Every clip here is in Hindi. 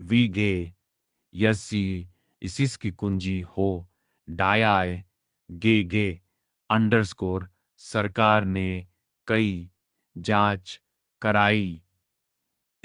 वीगे यसी इसिस की कुंजी हो डायाय गे गे अंडरस्कोर सरकार ने कई जांच कराई।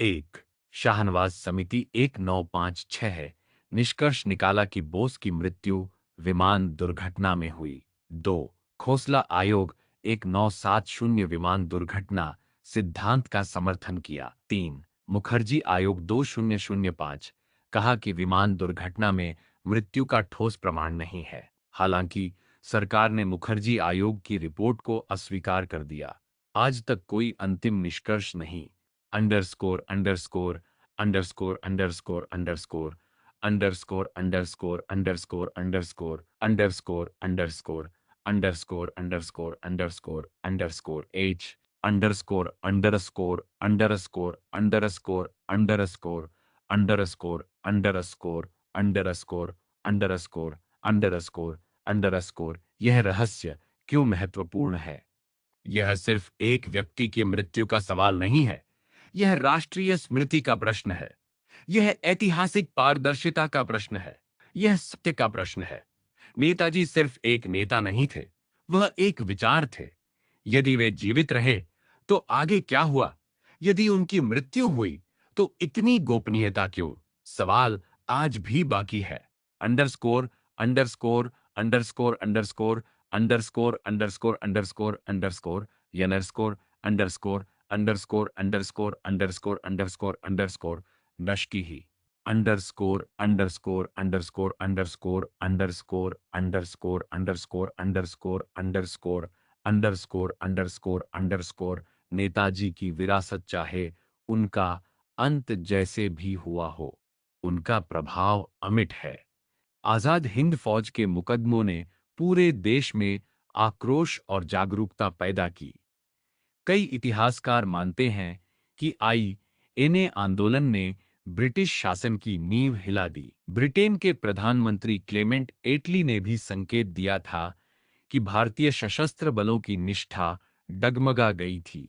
एक शाहनवाज समिति 1956 है। निष्कर्ष निकाला कि बोस की मृत्यु विमान दुर्घटना में हुई। दो खोसला आयोग 1970 विमान दुर्घटना सिद्धांत का समर्थन किया। तीन मुखर्जी आयोग 2005 कहा कि विमान दुर्घटना में मृत्यु का ठोस प्रमाण नहीं है। हालांकि सरकार ने मुखर्जी आयोग की रिपोर्ट को अस्वीकार कर दिया। आज तक कोई अंतिम निष्कर्ष नहीं। Underscore underscore underscore underscore underscore underscore underscore underscore underscore underscore underscore underscore underscore underscore underscore H underscore underscore underscore underscore underscore underscore underscore underscore underscore underscore underscore यह रहस्य क्यों महत्वपूर्ण है? यह सिर्फ एक व्यक्ति की मृत्यु का सवाल नहीं है। यह राष्ट्रीय स्मृति का प्रश्न है। यह ऐतिहासिक पारदर्शिता का प्रश्न है। यह सत्य का प्रश्न है। नेताजी सिर्फ एक नेता नहीं थे, वह एक विचार थे। यदि वे जीवित रहे तो आगे क्या हुआ? यदि उनकी मृत्यु हुई तो इतनी गोपनीयता क्यों? सवाल आज भी बाकी है। Underscore underscore underscore underscore underscore underscore underscore underscore underscore underscore underscore underscore underscore underscore underscore नशकी ही underscore underscore underscore underscore underscore underscore underscore underscore underscore underscore underscore underscore Netaji की विरासत चाहे उनका अंत जैसे भी हुआ हो, उनका प्रभाव अमिट है। आजाद हिंद फौज के मुकदमों ने पूरे देश में आक्रोश और जागरूकता पैदा की। कई इतिहासकार मानते हैं कि आई आंदोलन ने ब्रिटिश शासन की नींव हिला दी। ब्रिटेन के प्रधानमंत्री क्लेमेंट एटली ने भी संकेत दिया था कि भारतीय सशस्त्र बलों की निष्ठा डगमगा गई थी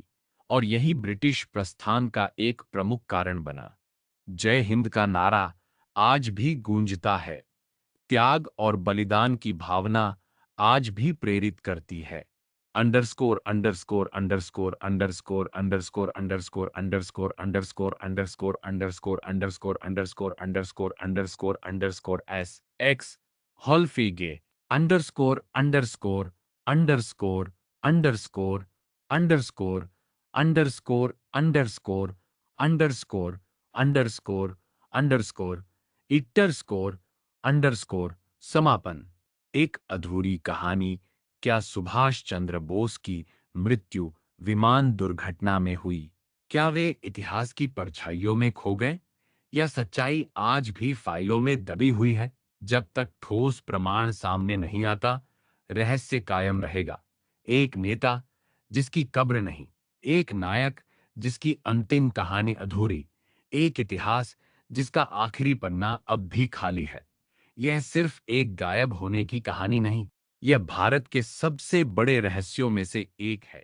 और यही ब्रिटिश प्रस्थान का एक प्रमुख कारण बना। जय हिंद का नारा आज भी गूंजता है। त्याग और बलिदान की भावना आज भी प्रेरित करती है। Underscore underscore underscore underscore underscore underscore underscore underscore underscore underscore underscore underscore underscore underscore underscore S X हॉलफीगे underscore underscore underscore underscore underscore underscore underscore underscore underscore underscore underscore underscore समापन। एक अधूरी कहानी। क्या सुभाष चंद्र बोस की मृत्यु विमान दुर्घटना में हुई? क्या वे इतिहास की परछाइयों में खो गए या सच्चाई आज भी फाइलों में दबी हुई है? जब तक ठोस प्रमाण सामने नहीं आता, रहस्य कायम रहेगा। एक नेता जिसकी कब्र नहीं, एक नायक जिसकी अंतिम कहानी अधूरी, एक इतिहास जिसका आखिरी पन्ना अब भी खाली है। यह सिर्फ एक गायब होने की कहानी नहीं, यह भारत के सबसे बड़े रहस्यों में से एक है।